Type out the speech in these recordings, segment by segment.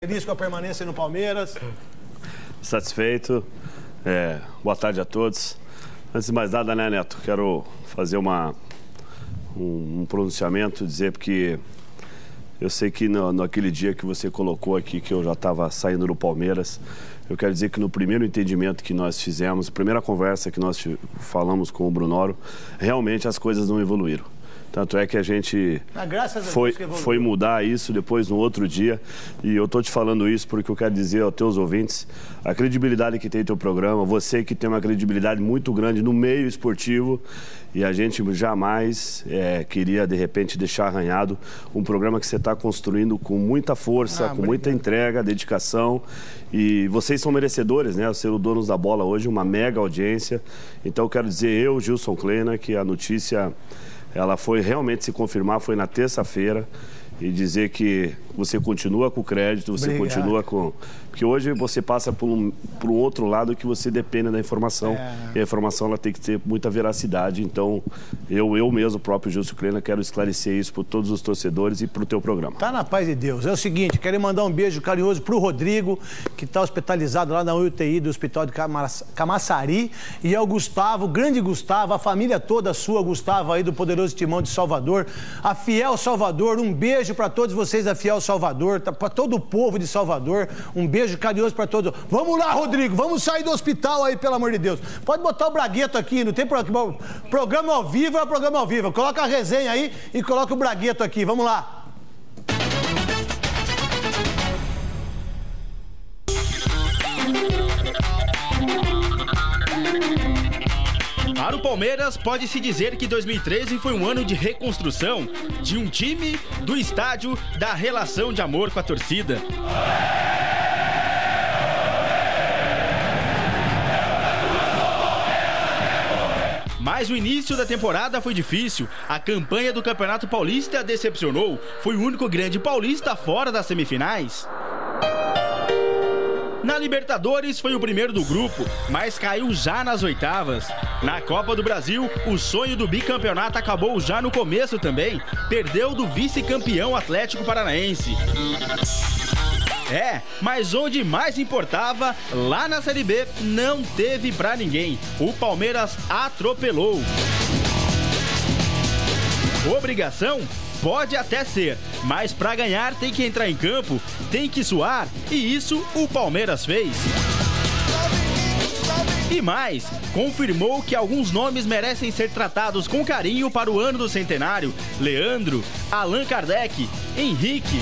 Feliz com a permanência no Palmeiras? Satisfeito. Boa tarde a todos. Antes de mais nada, né, Neto? Quero fazer um pronunciamento, dizer porque eu sei que naquele dia que você colocou aqui que eu já estava saindo do Palmeiras, eu quero dizer que no primeiro entendimento que nós fizemos, a primeira conversa que nós falamos com o Brunoro, realmente as coisas não evoluíram. Tanto é que a gente foi mudar isso depois no outro dia. E eu estou te falando isso porque eu quero dizer aos teus ouvintes a credibilidade que tem teu programa, você que tem uma credibilidade muito grande no meio esportivo, e a gente jamais queria, de repente, deixar arranhado um programa que você está construindo com muita força, com muita entrega, dedicação. E vocês são merecedores, né? Ser o Donos da Bola hoje, uma mega audiência. Então eu quero dizer, eu, Gilson Kleina, que a notícia... ela foi realmente se confirmar, foi na terça-feira, e dizer que você continua com o crédito, você continua com... Porque hoje você passa por um outro lado que você depende da informação, e a informação ela tem que ter muita veracidade. Então, eu mesmo, o próprio Gilson Kleina, quero esclarecer isso para todos os torcedores e para o teu programa. Tá na paz de Deus. É o seguinte, quero mandar um beijo carinhoso para o Rodrigo, que está hospitalizado lá na UTI do Hospital de Camaçari, e ao Gustavo, o grande Gustavo, a família toda sua, Gustavo aí do Poderoso Timão de Salvador, a Fiel Salvador, um beijo para todos vocês da Fiel Salvador, para todo o povo de Salvador, um beijo carinhoso para todos. Vamos lá, Rodrigo, vamos sair do hospital aí, pelo amor de Deus. Pode botar o Bragueto aqui, não tem problema. Programa ao vivo é programa ao vivo. Coloca a resenha aí e coloca o Bragueto aqui. Vamos lá. Para o Palmeiras, pode-se dizer que 2013 foi um ano de reconstrução de um time, do estádio, da relação de amor com a torcida. Mas o início da temporada foi difícil. A campanha do Campeonato Paulista decepcionou. Foi o único grande paulista fora das semifinais. Na Libertadores foi o primeiro do grupo, mas caiu já nas oitavas. Na Copa do Brasil, o sonho do bicampeonato acabou já no começo também. Perdeu do vice-campeão Atlético Paranaense. Mas onde mais importava, lá na Série B, não teve pra ninguém. O Palmeiras atropelou. Obrigação? Pode até ser, mas para ganhar tem que entrar em campo, tem que suar, e isso o Palmeiras fez. E mais, confirmou que alguns nomes merecem ser tratados com carinho para o ano do centenário: Leandro, Allan Kardec, Henrique.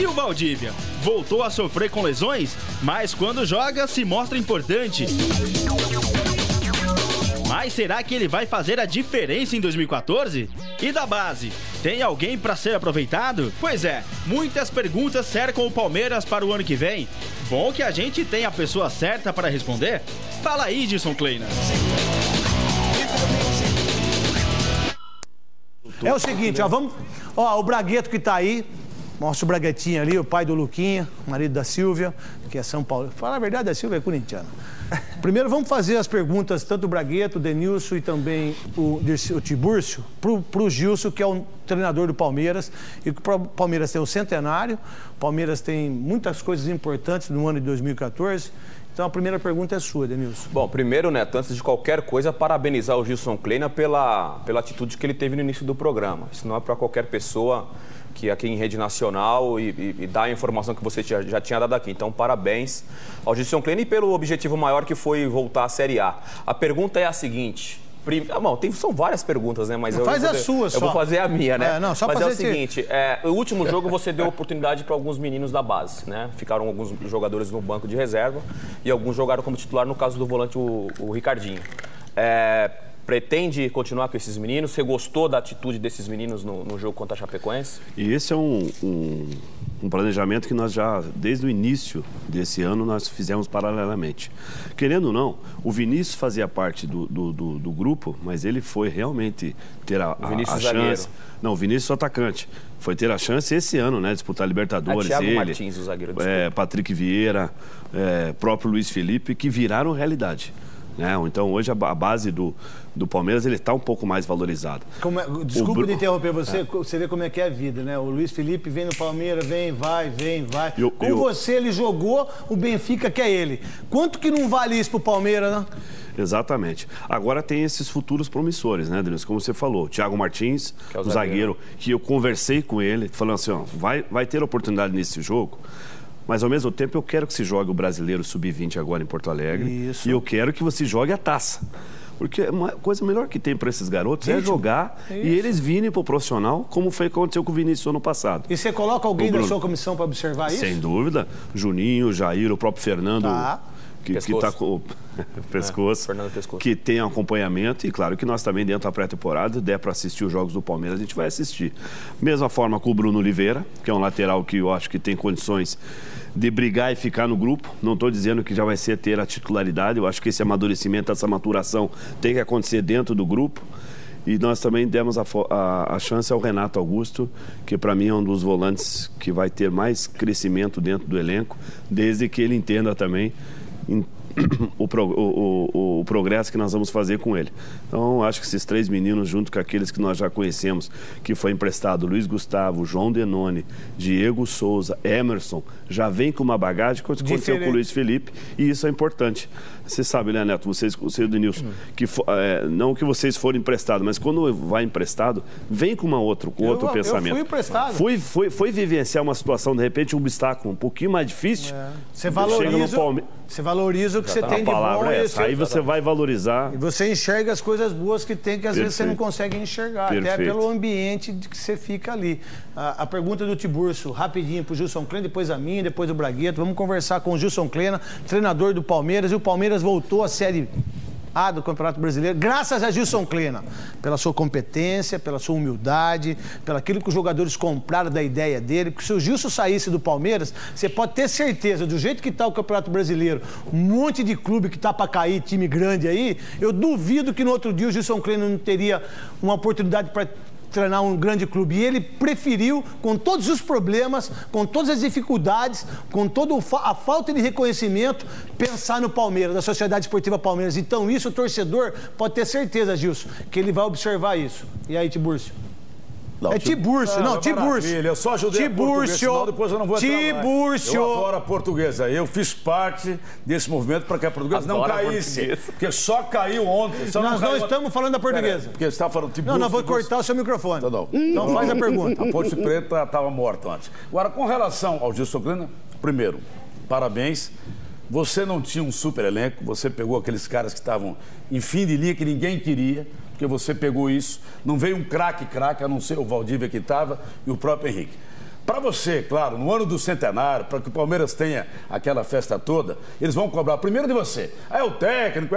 E o Valdívia? Voltou a sofrer com lesões, mas quando joga se mostra importante. Mas será que ele vai fazer a diferença em 2014? E da base, tem alguém para ser aproveitado? Pois é, muitas perguntas cercam o Palmeiras para o ano que vem. Bom que a gente tem a pessoa certa para responder. Fala aí, Gilson Kleina. É o seguinte, vamos... o Bragueto que tá aí, mostra o Braguetinho ali, o pai do Luquinha, marido da Silvia, que é São Paulo. Fala a verdade, a Silvia é corintiana. Primeiro vamos fazer as perguntas, tanto o Bragueto, o Denilson e também o Tibúrcio, pro Gilson, que é o treinador do Palmeiras. E o Palmeiras tem o centenário, o Palmeiras tem muitas coisas importantes no ano de 2014. Então a primeira pergunta é sua, Denilson. Bom, primeiro, Neto, antes de qualquer coisa, parabenizar o Gilson Kleina pela atitude que ele teve no início do programa. Isso não é para qualquer pessoa que aqui em rede nacional e dá a informação que você já tinha dado aqui. Então, parabéns ao Gilson Kleina e pelo objetivo maior que foi voltar à Série A. A pergunta é a seguinte... são várias perguntas, né? Mas faz a sua só. Eu vou fazer a minha, né? Não, só mas é o seguinte, o último jogo você deu oportunidade para alguns meninos da base, né? Ficaram alguns jogadores no banco de reserva e alguns jogaram como titular, no caso do volante, o Ricardinho. Pretende continuar com esses meninos? Você gostou da atitude desses meninos no jogo contra a Chapecoense? E esse é um planejamento que nós já, desde o início desse ano, nós fizemos paralelamente. Querendo ou não, o Vinícius fazia parte do grupo, mas ele foi realmente ter a chance... Não, o Vinícius é o atacante. Foi ter a chance esse ano, né? Disputar Libertadores. Thiago Martins, o zagueiro. Patrick Vieira, próprio Luiz Felipe, que viraram realidade. né? Então, hoje, a base do Palmeiras ele está um pouco mais valorizada. Desculpa de interromper você, você vê como é que é a vida, né? O Luiz Felipe vem no Palmeiras, vem, vai. Com você ele jogou, o Benfica quer ele. Quanto que não vale isso pro Palmeiras, né? Exatamente. Agora tem esses futuros promissores, né, Denilson? Como você falou, o Thiago Martins, o zagueiro, que eu conversei com ele, falando assim, ó, vai ter oportunidade nesse jogo, mas ao mesmo tempo eu quero que se jogue o Brasileiro Sub-20 agora em Porto Alegre. Isso. E eu quero que você jogue a taça. Porque uma coisa melhor que tem para esses garotos é jogar e eles virem para o profissional, como foi que aconteceu com o Vinícius ano passado. E você coloca alguém da sua comissão para observar isso? Sem dúvida. Juninho, Jair, o próprio Fernando... Que está com o pescoço, que tem acompanhamento e claro que nós também dentro da pré-temporada, der para assistir os jogos do Palmeiras, a gente vai assistir. Mesma forma com o Bruno Oliveira, que é um lateral que eu acho que tem condições de brigar e ficar no grupo. Não estou dizendo que já vai ser ter a titularidade, eu acho que esse amadurecimento, essa maturação tem que acontecer dentro do grupo. E nós também demos a chance ao Renato Augusto, que para mim é um dos volantes que vai ter mais crescimento dentro do elenco, desde que ele entenda também o progresso que nós vamos fazer com ele. Então, acho que esses 3 meninos, junto com aqueles que nós já conhecemos, que foi emprestado, Luiz Gustavo, João Denoni, Diego Souza, Emerson, já vem com uma bagagem que aconteceu com o Luiz Felipe, e isso é importante. Você sabe, né, Neto, você e o Denilson, que não que vocês foram emprestados, mas quando vai emprestado, vem com outro pensamento. Eu fui emprestado. Foi vivenciar uma situação, de repente, um obstáculo um pouquinho mais difícil. Você valoriza o que você tem de bom. Aí você vai valorizar. E você enxerga as coisas boas que tem, que às vezes você não consegue enxergar, até pelo ambiente que você fica ali. A pergunta do Tiburcio, rapidinho para o Gilson Kleina, depois a minha, depois do Bragueto. Vamos conversar com o Gilson Kleina, treinador do Palmeiras, e o Palmeiras voltou à Série A do Campeonato Brasileiro, graças a Gilson Kleina, pela sua competência, pela sua humildade, pelo aquilo que os jogadores compraram da ideia dele, porque se o Gilson saísse do Palmeiras, você pode ter certeza, do jeito que está o Campeonato Brasileiro, um monte de clube que está para cair, time grande aí, eu duvido que no outro dia o Gilson Kleina não teria uma oportunidade para treinar um grande clube. E ele preferiu, com todos os problemas, com todas as dificuldades, com toda a falta de reconhecimento, pensar no Palmeiras, na Sociedade Esportiva Palmeiras. Então isso o torcedor pode ter certeza, Gilson, que ele vai observar isso. E aí, Tiburcio? Não, Tiburcio, Tiburcio. Eu só ajudei a português, senão depois eu não vou Tiburcio. Eu adoro a portuguesa. Eu fiz parte desse movimento para que a portuguesa não caísse. Porque só caiu ontem. Nós não estamos falando da portuguesa. Porque você está falando Tiburcio. Não, vou cortar o seu microfone. Então faz a pergunta. A Ponte Preta estava morta antes. Agora, com relação ao Gilson Kleina, primeiro, parabéns. Você não tinha um super elenco, você pegou aqueles caras que estavam em fim de linha, que ninguém queria, porque você pegou isso. Não veio um craque, a não ser o Valdívia que estava e o próprio Henrique. Para você, claro, no ano do centenário, para que o Palmeiras tenha aquela festa toda, eles vão cobrar primeiro de você. É o técnico.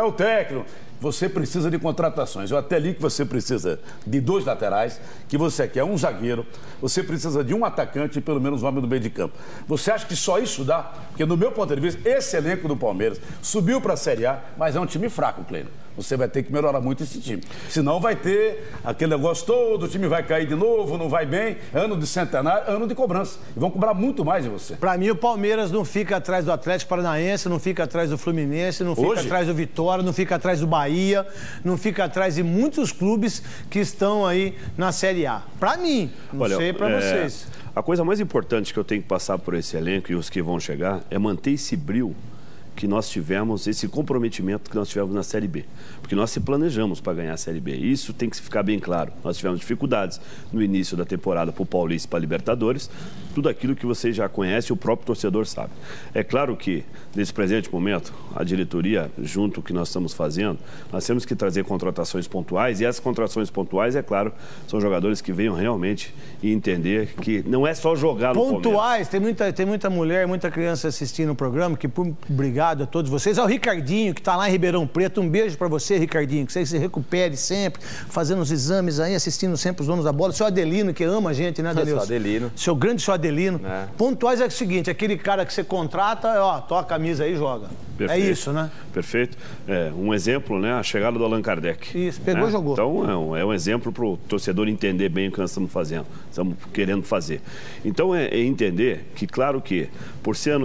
Você precisa de contratações. Eu até li que você precisa de 2 laterais, que você quer um zagueiro, você precisa de um atacante e pelo menos um homem do meio de campo. Você acha que só isso dá? Porque no meu ponto de vista, esse elenco do Palmeiras subiu para a Série A, mas é um time fraco, Kleina. Você vai ter que melhorar muito esse time. Senão vai ter aquele negócio todo, o time vai cair de novo, não vai bem, ano de centenário, ano de cobrança. E vão cobrar muito mais de você. Para mim, o Palmeiras não fica atrás do Atlético Paranaense, não fica atrás do Fluminense, não fica atrás do Vitória, não fica atrás do Bahia, não fica atrás de muitos clubes que estão aí na Série A. Para mim, não sei para vocês. A coisa mais importante que eu tenho que passar por esse elenco e os que vão chegar é manter esse brilho que nós tivemos, esse comprometimento que nós tivemos na Série B. Porque nós se planejamos para ganhar a Série B. Isso tem que ficar bem claro. Nós tivemos dificuldades no início da temporada para o Paulista e para a Libertadores. Tudo aquilo que vocês já conhecem, o próprio torcedor sabe. É claro que, nesse presente momento, a diretoria, junto ao que nós estamos fazendo, nós temos que trazer contratações pontuais. E essas contratações pontuais, é claro, são jogadores que venham realmente e entender que não é só jogar no pontuais, Palmeiras. Tem muita mulher, muita criança assistindo o programa, que obrigado a todos vocês. Ao Ricardinho, que está lá em Ribeirão Preto. Um beijo para você, Ricardinho. Que você se recupere sempre, fazendo os exames aí, assistindo sempre os donos da bola. Seu Adelino, que ama a gente, né, Adelino? Seu Adelino. Seu grande seu Adelino. Pontuais é o seguinte, aquele cara que você contrata, toca a camisa aí e joga. Perfeito. É isso, né? Perfeito. Um exemplo, né? A chegada do Allan Kardec. Isso, pegou e jogou. Então, é um exemplo para o torcedor entender bem o que nós estamos fazendo, estamos querendo fazer. Então, é entender que, claro que, por ser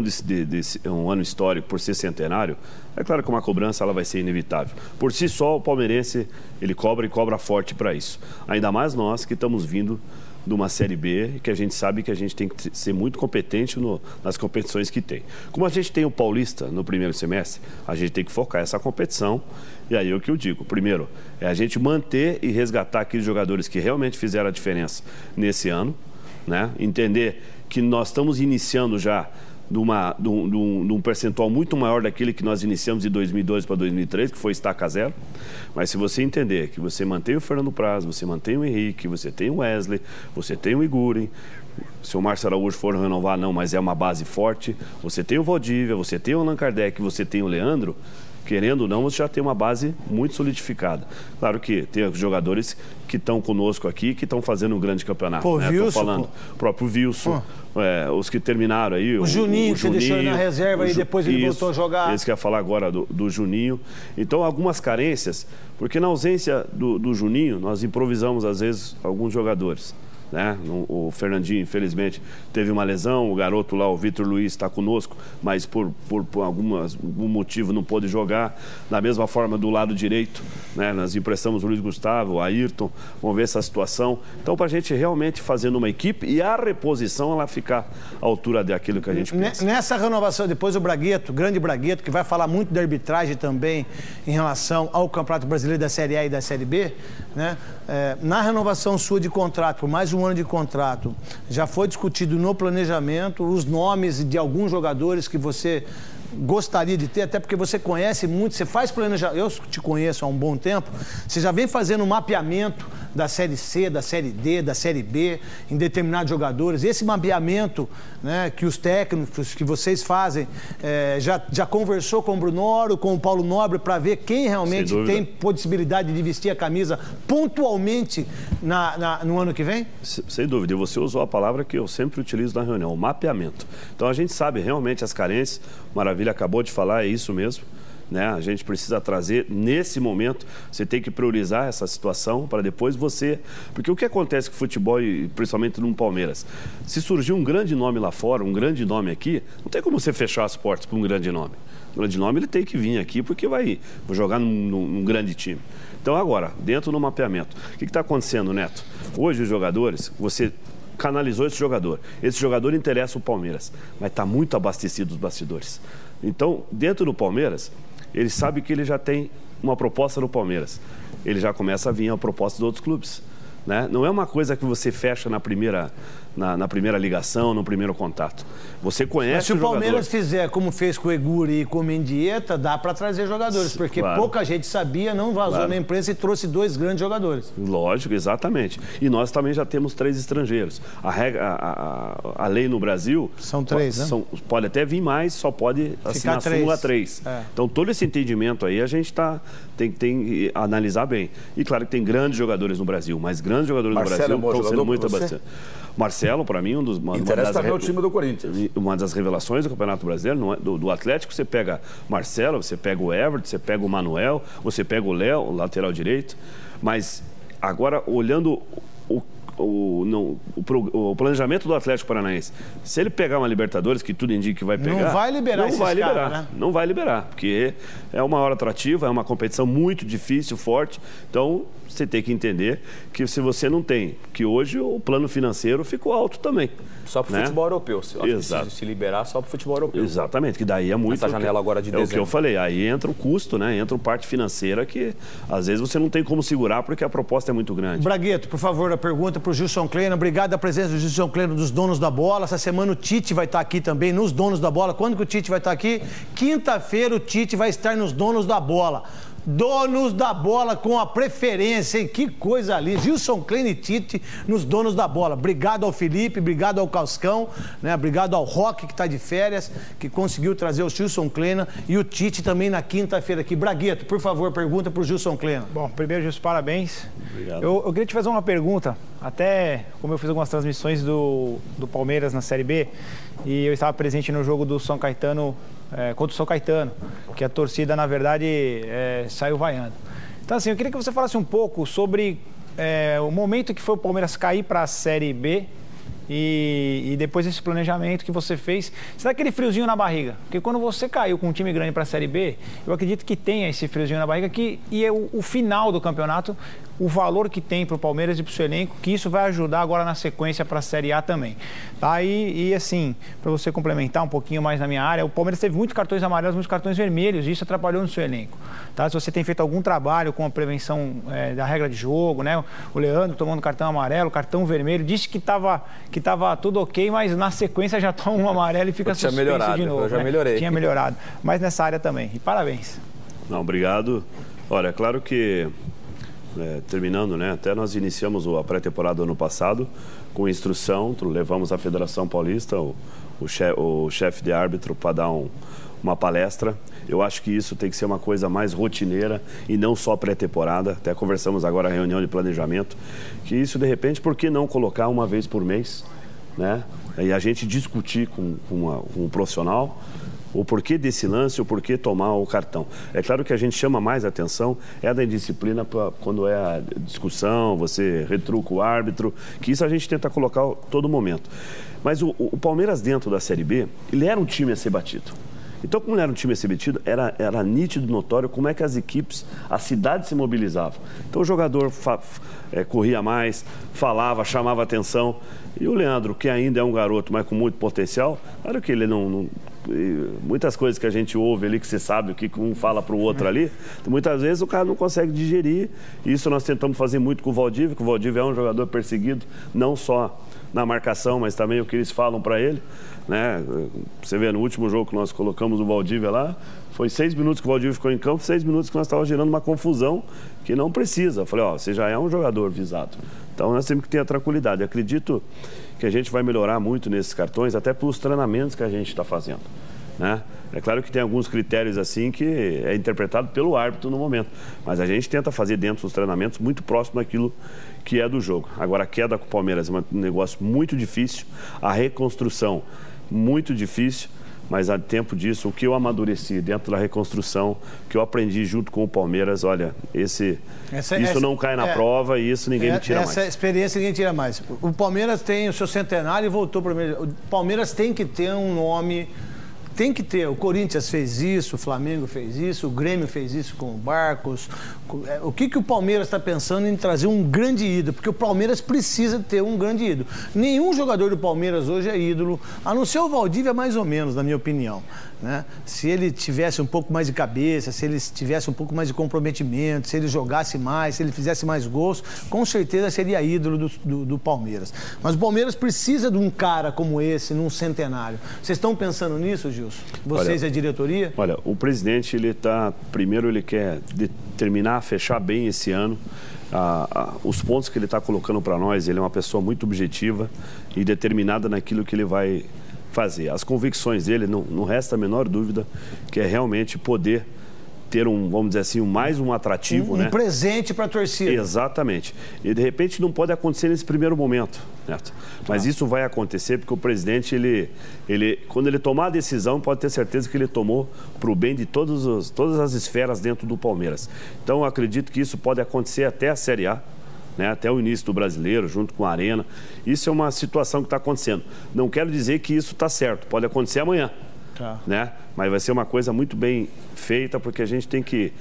um ano histórico, por ser centenário, é claro que uma cobrança ela vai ser inevitável. Por si só, o palmeirense, ele cobra e cobra forte para isso. Ainda mais nós que estamos vindo de uma Série B e que a gente sabe que a gente tem que ser muito competente nas competições que tem. Como a gente tem o Paulista no primeiro semestre, a gente tem que focar essa competição. E aí é o que eu digo. Primeiro, é a gente manter e resgatar aqueles jogadores que realmente fizeram a diferença nesse ano, né? Entender que nós estamos iniciando já de um percentual muito maior daquele que nós iniciamos de 2002 para 2003, que foi estaca zero. Mas se você entender que você mantém o Fernando Praz, você mantém o Henrique, você tem o Wesley, você tem o Iguren, se o Márcio Araújo for renovar, não, mas é uma base forte, você tem o Valdívia, você tem o Allan Kardec, você tem o Leandro, querendo ou não, você já tem uma base muito solidificada. Claro que tem jogadores que estão conosco aqui, que estão fazendo um grande campeonato. Pô, né? Wilson, Estou falando, o próprio Wilson, os que terminaram aí. O Juninho, que você deixou ele na reserva e depois ele voltou a jogar. Esse que ia falar agora do Juninho. Então, algumas carências, porque na ausência do Juninho, nós improvisamos, às vezes, alguns jogadores. Né? O Fernandinho, infelizmente, teve uma lesão, o garoto lá, o Vitor Luiz, está conosco, mas por algum motivo não pôde jogar. Da mesma forma, do lado direito, né? Nós emprestamos o Luiz Gustavo, o Ayrton, vamos ver essa situação. Então, para a gente realmente fazendo uma equipe e a reposição, ela ficar à altura daquilo que a gente pensa. Nessa renovação, depois o Bragueto, grande Bragueto, que vai falar muito da arbitragem também em relação ao Campeonato Brasileiro da Série A e da Série B, né? Na renovação sua de contrato, por mais um ano de contrato, já foi discutido no planejamento os nomes de alguns jogadores que você gostaria de ter, até porque você conhece muito, você faz planejamento, eu te conheço há um bom tempo, você já vem fazendo um mapeamento da Série C, da Série D, da Série B, em determinados jogadores. Esse mapeamento, né, que os técnicos, que vocês fazem, já conversou com o Brunoro, com o Paulo Nobre, para ver quem realmente tem possibilidade de vestir a camisa pontualmente no ano que vem? Sem dúvida. E você usou a palavra que eu sempre utilizo na reunião, o mapeamento. Então, a gente sabe realmente as carências. Maravilha acabou de falar, é isso mesmo. Né? A gente precisa trazer, nesse momento, você tem que priorizar essa situação para depois você... Porque o que acontece com o futebol, e principalmente no Palmeiras, se surgir um grande nome lá fora, um grande nome aqui, não tem como você fechar as portas para um grande nome. O grande nome ele tem que vir aqui porque vai jogar num grande time. Então agora, dentro do mapeamento, o que está acontecendo, Neto? Hoje os jogadores, você canalizou esse jogador interessa o Palmeiras, mas está muito abastecido os bastidores. Então, dentro do Palmeiras, ele sabe que ele já tem uma proposta no Palmeiras. Ele já começa a vir a proposta de outros clubes. Né? Não é uma coisa que você fecha na primeira ligação, no primeiro contato. Você conhece o jogador. Mas se o Palmeiras fizer como fez com o Iguren e com o Mendieta, dá para trazer jogadores, porque claro, pouca gente sabia, não vazou na imprensa e trouxe 2 grandes jogadores. Lógico, exatamente. E nós também já temos 3 estrangeiros. A lei no Brasil... São 3, né? Pode até vir mais, só pode assinar súmula 3. Então, todo esse entendimento aí, a gente tem que analisar bem. E claro que tem grandes jogadores no Brasil, mas grandes jogadores Marcelo no Brasil estão sendo muito abastados. Marcelo, para mim, interessa também o time do Corinthians. Uma das revelações do Campeonato Brasileiro, do Atlético, você pega Marcelo, você pega o Everton, você pega o Manuel, você pega o Léo, o lateral direito. Mas agora, olhando o planejamento do Atlético Paranaense, se ele pegar uma Libertadores, que tudo indica que vai pegar... Não vai liberar esses caras, né? Não vai liberar, porque é uma hora atrativa, é uma competição muito difícil, forte. Então, você tem que entender que se você não tem, que hoje o plano financeiro ficou alto também. Só para o futebol europeu. Se liberar só para o futebol europeu. Exatamente, que daí é muito... Essa janela agora de dezembro. É o que eu falei, aí entra o custo, né? Entra a parte financeira que às vezes você não tem como segurar porque a proposta é muito grande. Bragueto, por favor, a pergunta para o Gilson Kleina. Obrigado a presença do Gilson Kleina dos Donos da Bola. Essa semana o Tite vai estar aqui também nos Donos da Bola. Quando que o Tite vai estar aqui? Quinta-feira o Tite vai estar nos Donos da Bola. Donos da Bola com a preferência, hein? Que coisa ali. Gilson Kleina e Tite nos Donos da Bola. Obrigado ao Felipe, obrigado ao Cascão, né? Obrigado ao Roque, que está de férias, que conseguiu trazer o Gilson Kleina e o Tite também na quinta-feira aqui. Bragueto, por favor, pergunta para o Gilson Kleina. Bom, primeiro, Gilson, parabéns. Obrigado. Eu queria te fazer uma pergunta. Até como eu fiz algumas transmissões do Palmeiras na Série B, e eu estava presente no jogo do São Caetano contra o São Caetano, que a torcida, na verdade, saiu vaiando. Então, assim, eu queria que você falasse um pouco sobre o momento que foi o Palmeiras cair para a Série B e depois desse planejamento que você fez. Você dá aquele friozinho na barriga? Porque quando você caiu com um time grande para a Série B, eu acredito que tenha esse friozinho na barriga e é o final do campeonato, o valor que tem para o Palmeiras e para o seu elenco, que isso vai ajudar agora na sequência para a Série A também. Tá? E assim, para você complementar um pouquinho mais na minha área, o Palmeiras teve muitos cartões amarelos, muitos cartões vermelhos, e isso atrapalhou no seu elenco. Tá? Se você tem feito algum trabalho com a prevenção da regra de jogo, né? O Leandro tomando cartão amarelo, cartão vermelho, disse que estava tudo ok, mas na sequência já toma um amarelo e fica suspenso de novo. Eu já melhorei. Tinha melhorado. Mas nessa área também. E parabéns. Não, obrigado. Olha, é claro que terminando, né? Até nós iniciamos a pré-temporada ano passado com instrução, levamos a Federação Paulista, o chefe de árbitro, para dar uma palestra. Eu acho que isso tem que ser uma coisa mais rotineira e não só pré-temporada. Até conversamos agora na reunião de planejamento, que isso, de repente, por que não colocar uma vez por mês, né? E a gente discutir com um profissional o porquê desse lance, o porquê tomar o cartão. É claro que a gente chama mais atenção da indisciplina quando é a discussão, você retruca o árbitro, que isso a gente tenta colocar a todo momento. Mas o Palmeiras dentro da Série B, ele era um time a ser batido. Então, como ele era um time a ser batido, era nítido, notório como é que as equipes, a cidade se mobilizava. Então o jogador corria mais, falava, chamava atenção. E o Leandro, que ainda é um garoto, mas com muito potencial, claro que ele não muitas coisas que a gente ouve ali, que você sabe o que um fala para o outro ali, muitas vezes o cara não consegue digerir. Isso nós tentamos fazer muito com o Valdívia, que o Valdívia é um jogador perseguido, não só na marcação, mas também o que eles falam para ele, né? Você vê, no último jogo que nós colocamos o Valdívia lá, foi 6 minutos que o Valdívia ficou em campo, 6 minutos que nós estávamos gerando uma confusão que não precisa. Eu falei, você já é um jogador visado. Então nós temos que ter a tranquilidade. Eu acredito que a gente vai melhorar muito nesses cartões, até pelos treinamentos que a gente está fazendo, né? É claro que tem alguns critérios assim que é interpretado pelo árbitro no momento, mas a gente tenta fazer dentro dos treinamentos muito próximo daquilo que é do jogo. Agora, a queda com o Palmeiras é um negócio muito difícil, a reconstrução muito difícil, mas a tempo disso, o que eu amadureci dentro da reconstrução, o que eu aprendi junto com o Palmeiras, olha, isso não cai na prova e isso ninguém me tira mais. Essa experiência ninguém tira mais. O Palmeiras tem o seu centenário e voltou para o mesmo. O Palmeiras tem que ter um nome. Tem que ter. O Corinthians fez isso, o Flamengo fez isso, o Grêmio fez isso com o Barcos. O que o Palmeiras está pensando em trazer um grande ídolo? Porque o Palmeiras precisa ter um grande ídolo. Nenhum jogador do Palmeiras hoje é ídolo, a não ser o Valdívia, mais ou menos, na minha opinião, né? Se ele tivesse um pouco mais de cabeça, se ele tivesse um pouco mais de comprometimento, se ele jogasse mais, se ele fizesse mais gols, com certeza seria ídolo do Palmeiras. Mas o Palmeiras precisa de um cara como esse num centenário. Vocês estão pensando nisso, Gilson? Vocês e a diretoria? Olha, o presidente, primeiro ele quer terminar, fechar bem esse ano. Os pontos que ele está colocando para nós, ele é uma pessoa muito objetiva e determinada naquilo que ele vai fazer. As convicções dele, não resta a menor dúvida, que é realmente poder ter vamos dizer assim, mais um atrativo, né? Um presente para a torcida. Exatamente. E de repente não pode acontecer nesse primeiro momento, Neto. Mas isso vai acontecer porque o presidente, quando ele tomar a decisão, pode ter certeza que ele tomou para o bem de todas as esferas dentro do Palmeiras. Então eu acredito que isso pode acontecer até a Série A, né, até o início do Brasileiro, junto com a Arena. Isso é uma situação que está acontecendo. Não quero dizer que isso está certo, pode acontecer amanhã, né? Mas vai ser uma coisa muito bem feita, porque a gente tem que...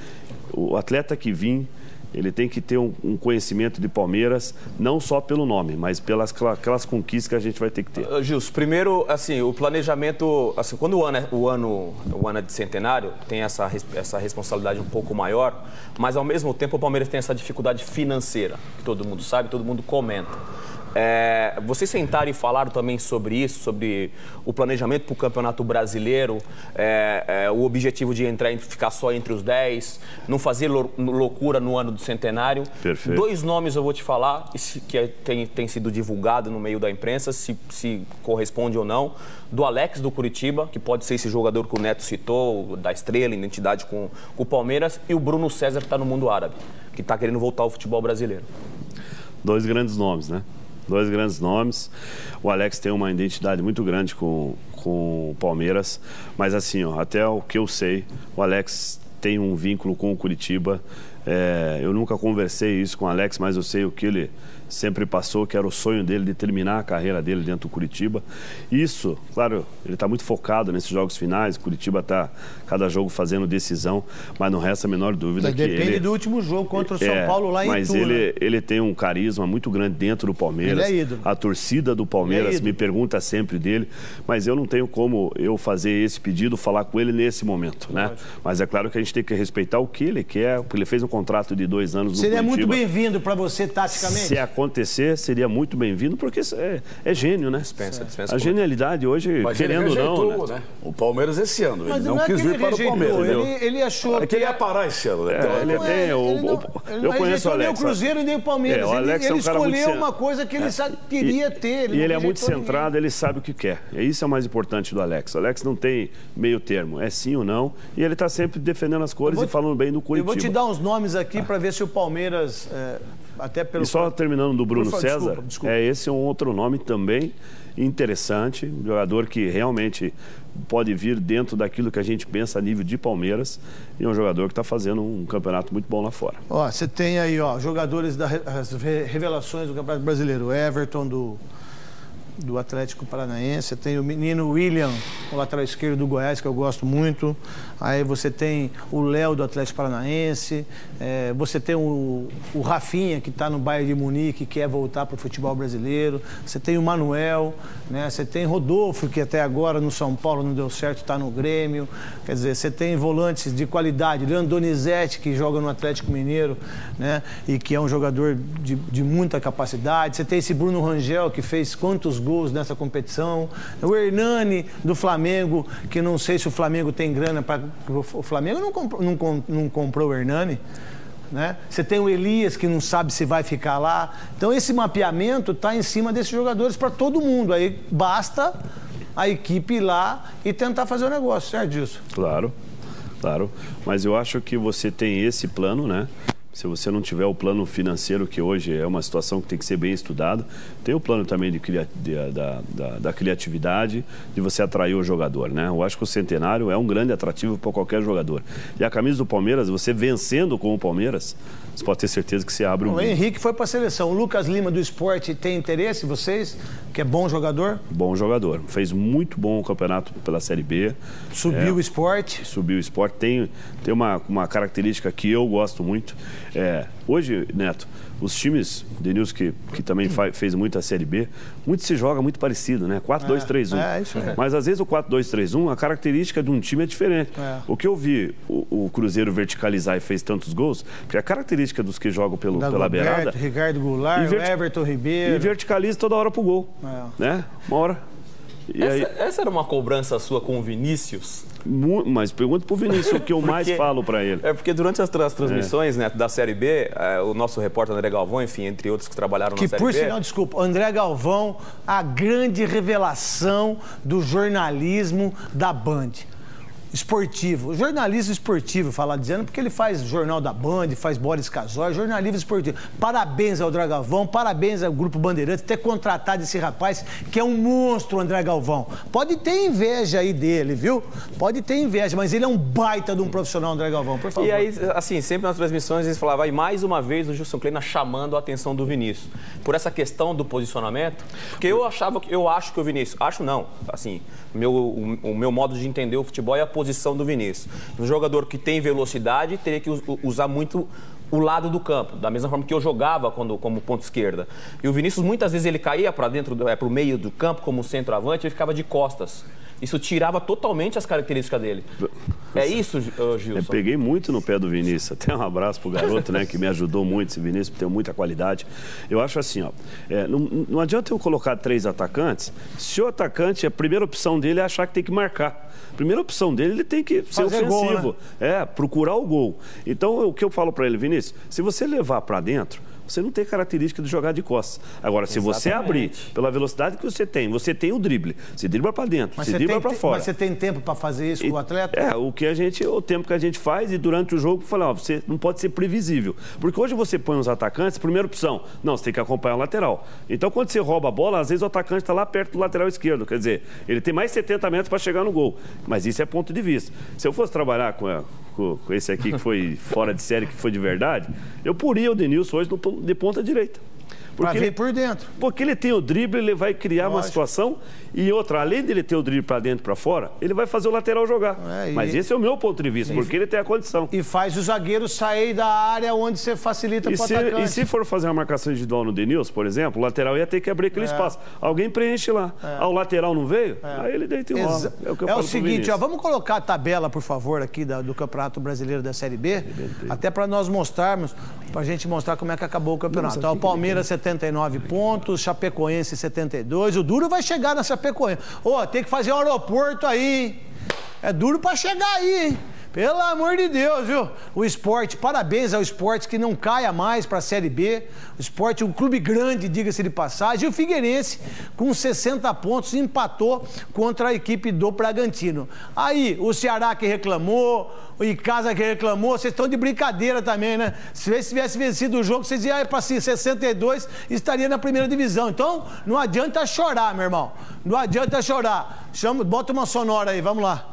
O atleta que vir, ele tem que ter um conhecimento de Palmeiras, não só pelo nome, mas pelas aquelas conquistas que a gente vai ter que ter. Gilson, primeiro, assim, o planejamento... Assim, quando o ano é de centenário, tem essa responsabilidade um pouco maior, mas ao mesmo tempo o Palmeiras tem essa dificuldade financeira, que todo mundo sabe, todo mundo comenta. Vocês sentaram e falaram também sobre isso, sobre o planejamento para o Campeonato Brasileiro, o objetivo de ficar só entre os 10, não fazer loucura no ano do centenário. Perfeito. 2 nomes eu vou te falar, que tem sido divulgado no meio da imprensa, se corresponde ou não, do Alex do Curitiba, que pode ser esse jogador que o Neto citou, da Estrela, identidade com o Palmeiras, e o Bruno César, que está no mundo árabe, que está querendo voltar ao futebol brasileiro. 2 grandes nomes, né? Dois grandes nomes. O Alex tem uma identidade muito grande com o Palmeiras, mas assim, ó, até o que eu sei, o Alex tem um vínculo com o Curitiba. Eu nunca conversei isso com o Alex, mas eu sei o que ele sempre passou, que era o sonho dele de terminar a carreira dele dentro do Curitiba. Isso, claro, ele está muito focado nesses jogos finais, o Curitiba está cada jogo fazendo decisão, mas não resta a menor dúvida que ele... Depende do último jogo contra o São Paulo lá em Itu. Mas ele tem um carisma muito grande dentro do Palmeiras. Ele é ídolo. A torcida do Palmeiras me pergunta sempre dele, mas eu não tenho como eu fazer esse pedido, falar com ele nesse momento, né? Mas é claro que a gente tem que respeitar o que ele quer, porque ele fez um contrato de 2 anos no Curitiba. Seria muito bem-vindo para você, taticamente? Se acontecer, seria muito bem-vindo, porque é gênio, né? Dispensa. A genialidade hoje, mas querendo ele ou rejeitou, não, né? O Palmeiras esse ano, Mas ele não quis vir para o Palmeiras. Ele achou que ele ia parar esse ano, né? Eu conheço o Alex. Nem o Cruzeiro e nem o Palmeiras. Ele escolheu uma coisa que ele queria ter. E ele é muito centrado, ele sabe o que quer. E isso é o mais importante do Alex. O Alex não tem meio termo, é sim ou não. E ele está sempre defendendo as cores e falando bem do Curitiba. Eu vou te dar uns nomes aqui para ver se o Palmeiras... Até pelo... E só terminando do Bruno César, desculpa. Esse é um outro nome também interessante, um jogador que realmente pode vir dentro daquilo que a gente pensa a nível de Palmeiras, e é um jogador que está fazendo um campeonato muito bom lá fora. Ó, você tem aí, ó, jogadores das revelações do Campeonato Brasileiro. Everton do Atlético Paranaense, tem o menino William, o lateral esquerdo do Goiás, que eu gosto muito. Aí você tem o Léo do Atlético Paranaense, você tem o Rafinha, que está no Bayern de Munique, que quer voltar para o futebol brasileiro. Você tem o Manuel, né? Você tem Rodolfo, que até agora no São Paulo não deu certo, está no Grêmio. Quer dizer, você tem volantes de qualidade, Leandro Donizete, que joga no Atlético Mineiro, né? E que é um jogador de muita capacidade. Você tem esse Bruno Rangel, que fez quantos gols nessa competição. O Hernani do Flamengo, que não sei se o Flamengo tem grana para... O Flamengo não comprou o Hernani, né? Você tem o Elias, que não sabe se vai ficar lá. Então esse mapeamento está em cima desses jogadores para todo mundo. Aí basta a equipe ir lá e tentar fazer o negócio, certo disso? Claro. Mas eu acho que você tem esse plano, né? Se você não tiver o plano financeiro, que hoje é uma situação que tem que ser bem estudada, tem o plano também da criatividade, de você atrair o jogador, né? Eu acho que o Centenário é um grande atrativo para qualquer jogador. E a camisa do Palmeiras, você vencendo com o Palmeiras, você pode ter certeza que você abre O Henrique foi para a seleção. O Lucas Lima do Sport tem interesse, vocês? Que é bom jogador? Bom jogador. Fez muito bom o campeonato pela Série B. Subiu o Sport? Subiu o Sport. Tem uma característica que eu gosto muito. Hoje, Neto, os times, Denilson, que também fez muito a Série B, muito se joga muito parecido, né? 4-2-3-1. Isso é. Mas às vezes o 4-2-3-1, a característica de um time é diferente. O que eu vi o Cruzeiro verticalizar e fez tantos gols, porque a característica dos que jogam pela beirada... Ricardo Goulart, Everton Ribeiro... E verticaliza toda hora pro gol, né? Uma hora... Essa era uma cobrança sua com o Vinícius? Mas pergunta pro Vinícius o que eu mais falo para ele. Porque durante as transmissões, né, da Série B, o nosso repórter André Galvão, enfim, entre outros que trabalharam na Série B... Que, por sinal, desculpa, André Galvão, a grande revelação do jornalismo da Band. Esportivo, jornalismo esportivo, dizendo, porque ele faz Jornal da Band, faz Boris Casoy, jornalismo esportivo. Parabéns ao André Galvão, parabéns ao Grupo Bandeirantes ter contratado esse rapaz, que é um monstro, André Galvão. Pode ter inveja aí dele, viu? Pode ter inveja, mas ele é um baita de um profissional, André Galvão, por favor. E aí, assim, sempre nas transmissões eles falavam, e mais uma vez o Gilson Kleina chamando a atenção do Vinícius. Por essa questão do posicionamento, porque eu acho que o Vinícius, assim, o meu modo de entender o futebol é a posição do Vinícius. Um jogador que tem velocidade teria que usar muito o lado do campo, da mesma forma que eu jogava como ponta esquerda. E o Vinícius, muitas vezes, ele caía para dentro, para o meio do campo como centroavante, ele ficava de costas. Isso tirava totalmente as características dele. É isso, Gilson? Eu peguei muito no pé do Vinícius. Até um abraço pro garoto, né, que me ajudou muito. Esse Vinícius tem muita qualidade. Eu acho assim, ó, não adianta eu colocar 3 atacantes se o atacante, a primeira opção dele é achar que tem que marcar. A primeira opção dele, ele tem que ser ofensivo. Gol, né? Procurar o gol. Então, o que eu falo para ele, Vinícius, se você levar para dentro, você não tem característica de jogar de costas. Agora, se você abrir pela velocidade que você tem o drible. Você dribla para dentro, você dribla para fora. Mas você tem tempo para fazer isso com o atleta? O tempo que a gente faz e durante o jogo, falar, você não pode ser previsível. Porque hoje você põe os atacantes, primeira opção, não, você tem que acompanhar o lateral. Então, quando você rouba a bola, às vezes o atacante está lá perto do lateral esquerdo. Quer dizer, ele tem mais 70 metros para chegar no gol. Mas isso é ponto de vista. Se eu fosse trabalhar com esse aqui que foi fora de série, que foi de verdade, eu poria o Denilson hoje de ponta direita. Para vir por dentro. Porque ele tem o drible, ele vai criar uma situação e outra, além dele ter o drible para dentro e para fora, ele vai fazer o lateral jogar. Mas esse é o meu ponto de vista, porque ele tem a condição. E faz o zagueiro sair da área onde você facilita para o atacante. E se for fazer uma marcação individual no Denilson, por exemplo, o lateral ia ter que abrir aquele espaço. Alguém preenche lá. O lateral não veio? Aí ele deita e rola. É o que eu falo. É o seguinte, vamos colocar a tabela, por favor, aqui do Campeonato Brasileiro da Série B, até para nós mostrarmos, para a gente mostrar como é que acabou o campeonato. O Palmeiras 79 pontos, Chapecoense 72. O duro vai chegar na Chapecoense. Tem que fazer um aeroporto aí. É duro para chegar aí, hein? Pelo amor de Deus, viu? O Sport, parabéns ao Sport que não caia mais para a Série B. O Sport é um clube grande, diga-se de passagem. E o Figueirense, com 60 pontos, empatou contra a equipe do Bragantino. Aí, o Ceará que reclamou, o Icasa que reclamou, vocês estão de brincadeira também, né? Se vocês tivessem vencido o jogo, vocês iam para 62 e estaria na primeira divisão. Então, não adianta chorar, meu irmão. Não adianta chorar. Bota uma sonora aí, vamos lá.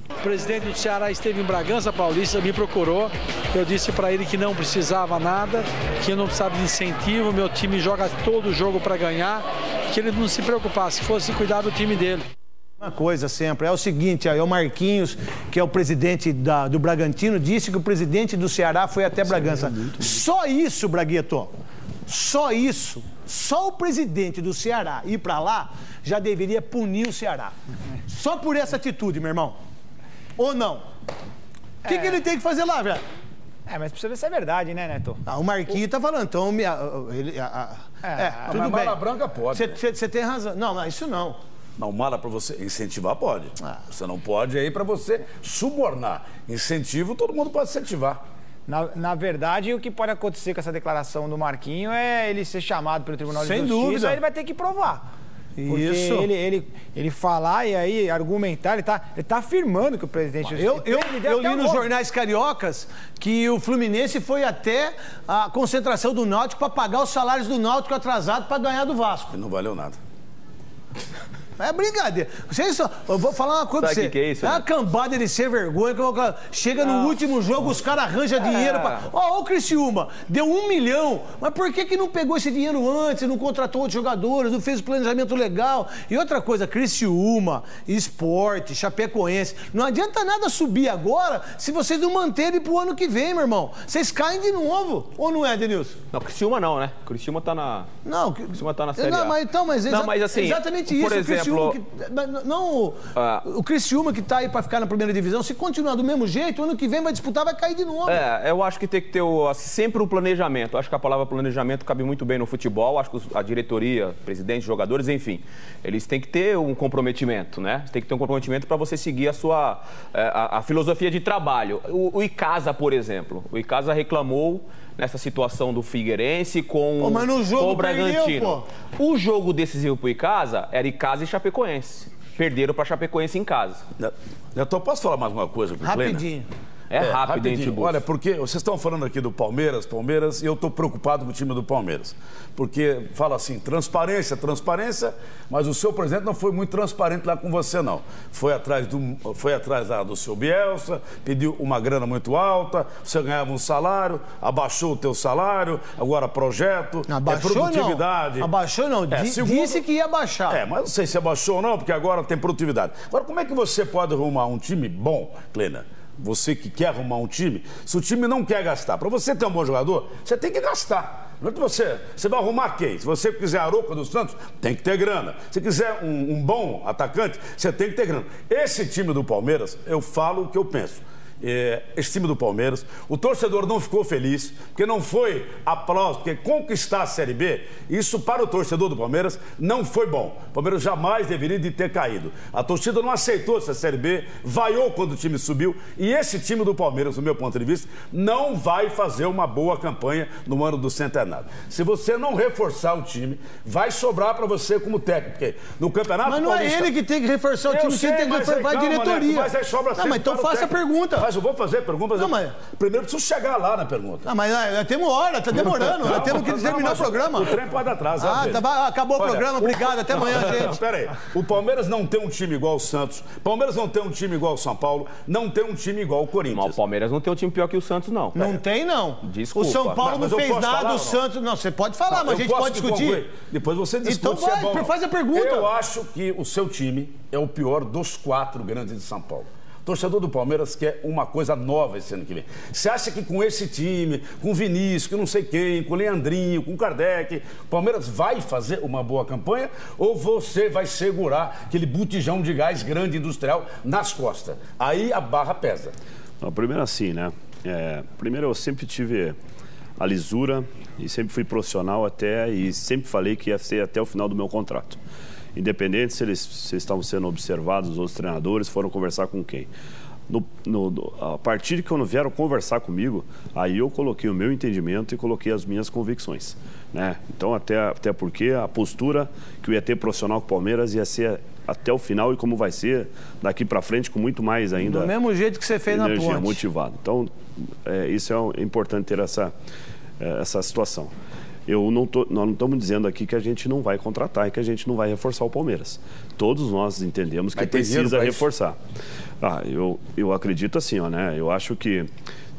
O presidente do Ceará esteve em Bragança Paulista, me procurou, eu disse para ele que não precisava nada, que eu não precisava de incentivo, meu time joga todo o jogo para ganhar, que ele não se preocupasse, fosse cuidar do time dele. Uma coisa sempre, é o seguinte, o Marquinhos, que é o presidente do Bragantino, disse que o presidente do Ceará foi até Bragança. Só isso, Bragueto, só isso, só o presidente do Ceará ir para lá já deveria punir o Ceará. Só por essa atitude, meu irmão. Ou não? O que ele tem que fazer lá, velho? Mas precisa ver se é verdade, né, Neto? O Marquinhos tá falando, então... tudo bem. Mala branca pode. Você tem razão. Não, mas isso não. Não, mala para você incentivar pode. Você não pode aí para você subornar. Incentivo, todo mundo pode incentivar. Na verdade, o que pode acontecer com essa declaração do Marquinhos é ele ser chamado pelo Tribunal de Justiça. Sem dúvida. Aí ele vai ter que provar. Porque ele falar e aí argumentar, ele tá afirmando que o presidente... Eu li nos jornais cariocas que o Fluminense foi até a concentração do Náutico para pagar os salários do Náutico atrasado para ganhar do Vasco. E não valeu nada. É brincadeira. Eu vou falar uma coisa pra você. Que é isso, uma cambada de ser vergonha. Chega no último jogo, os caras arranjam dinheiro pra... Ó, o Criciúma, deu 1 milhão. Mas por que não pegou esse dinheiro antes, não contratou outros jogadores, não fez o planejamento legal? E outra coisa, Criciúma, Sport, Chapecoense. Não adianta nada subir agora se vocês não manterem pro ano que vem, meu irmão. Vocês caem de novo. Ou não é, Denilson? Não, Criciúma não, né? Criciúma tá na... Não, Criciúma tá na Série A. Mas assim, exatamente isso. Por exemplo... O Criciúma que tá aí para ficar na primeira divisão, se continuar do mesmo jeito, ano que vem vai disputar, vai cair de novo. Eu acho que tem que ter sempre um planejamento. Acho que a palavra planejamento cabe muito bem no futebol. Acho que a diretoria, presidente, jogadores, enfim, eles têm que ter um comprometimento, né? Tem que ter um comprometimento para você seguir a filosofia de trabalho. O Icasa, por exemplo. O Icasa reclamou nessa situação do Figueirense com o Bragantino. O jogo decisivo pro Icasa era Icasa e Chapecoense. Perderam para Chapecoense em casa. Neto, posso falar mais uma coisa com o Plena? Rapidinho. Rapidinho. Olha, porque vocês estão falando aqui do Palmeiras, e eu estou preocupado com o time do Palmeiras. Porque fala assim, transparência, mas o seu presidente não foi muito transparente lá com você, não. Foi atrás lá do seu Bielsa, pediu uma grana muito alta, você ganhava um salário, abaixou o teu salário, agora projeto, produtividade. Não. Abaixou não, disse que ia abaixar. Mas não sei se abaixou ou não, porque agora tem produtividade. Agora, como é que você pode arrumar um time bom, Plena? Você que quer arrumar um time, se o time não quer gastar, para você ter um bom jogador, você tem que gastar. Não é que você vai arrumar quem? Se você quiser a Arouca dos Santos, tem que ter grana. Se quiser um bom atacante, você tem que ter grana. Esse time do Palmeiras, eu falo o que eu penso. esse time do Palmeiras. O torcedor não ficou feliz, porque não foi aplauso, porque conquistar a Série B, isso para o torcedor do Palmeiras não foi bom. O Palmeiras jamais deveria de ter caído. A torcida não aceitou essa Série B, vaiou quando o time subiu, e esse time do Palmeiras, do meu ponto de vista, não vai fazer uma boa campanha no ano do centenário. Se você não reforçar o time, vai sobrar para você como técnico, porque no Campeonato Mas não Paulista... é ele que tem que reforçar o time, quem tem que reforçar a diretoria. Mas aí sobra não, mas então faça a pergunta. Mas eu vou fazer a pergunta. Não, mas... Primeiro preciso chegar lá na pergunta. Não, mas temos hora, tá demorando. Nós temos que terminar o programa. O trem pode atrasar. Acabou o programa, obrigado, até amanhã, gente. Pera aí, o Palmeiras não tem um time igual o Santos, o Palmeiras não tem um time igual o São Paulo, não tem um time igual o Corinthians. Mas o Palmeiras não tem um time pior que o Santos, não. Não tem, não. Desculpa. O São Paulo Mas não fez nada, falar, o Santos... Não, você pode falar, mas a gente pode discutir. Concluir. Depois você discute. Então vai, faz a pergunta. Eu acho que o seu time é o pior dos 4 grandes de São Paulo. O torcedor do Palmeiras quer uma coisa nova esse ano que vem. Você acha que com esse time, com Vinícius, com não sei quem, com Leandrinho, com Kardec, o Palmeiras vai fazer uma boa campanha ou você vai segurar aquele botijão de gás grande industrial nas costas? Aí a barra pesa. Não, primeiro assim, né? Primeiro eu sempre tive a lisura e sempre fui profissional e sempre falei que ia ser até o final do meu contrato. Independente se eles estavam sendo observados, os outros treinadores foram conversar com quem. A partir de que vieram conversar comigo, aí eu coloquei o meu entendimento e coloquei as minhas convicções, né? Então, até porque a postura que eu ia ter profissional com o Palmeiras ia ser até o final e como vai ser daqui para frente com muito mais ainda. Do mesmo jeito que você fez na Ponte. Motivado. Então, isso é importante ter essa situação. Nós não estamos dizendo aqui que a gente não vai contratar e que a gente não vai reforçar o Palmeiras. Todos nós entendemos que precisa reforçar. Eu acredito assim, né? Eu acho que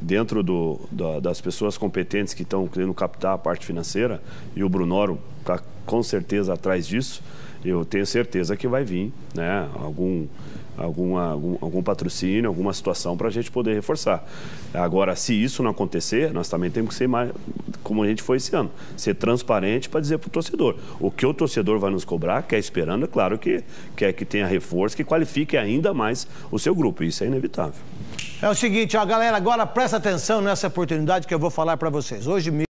dentro das pessoas competentes que estão querendo captar a parte financeira, e o Brunoro está com certeza atrás disso, eu tenho certeza que vai vir, né, algum patrocínio, alguma situação para a gente poder reforçar. Agora, se isso não acontecer, nós também temos que ser mais, como a gente foi esse ano, ser transparente para dizer para o torcedor. O que o torcedor vai nos cobrar, quer esperando, é claro que quer que tenha reforço, que qualifique ainda mais o seu grupo. Isso é inevitável. É o seguinte, galera, agora presta atenção nessa oportunidade que eu vou falar para vocês. Hoje mesmo,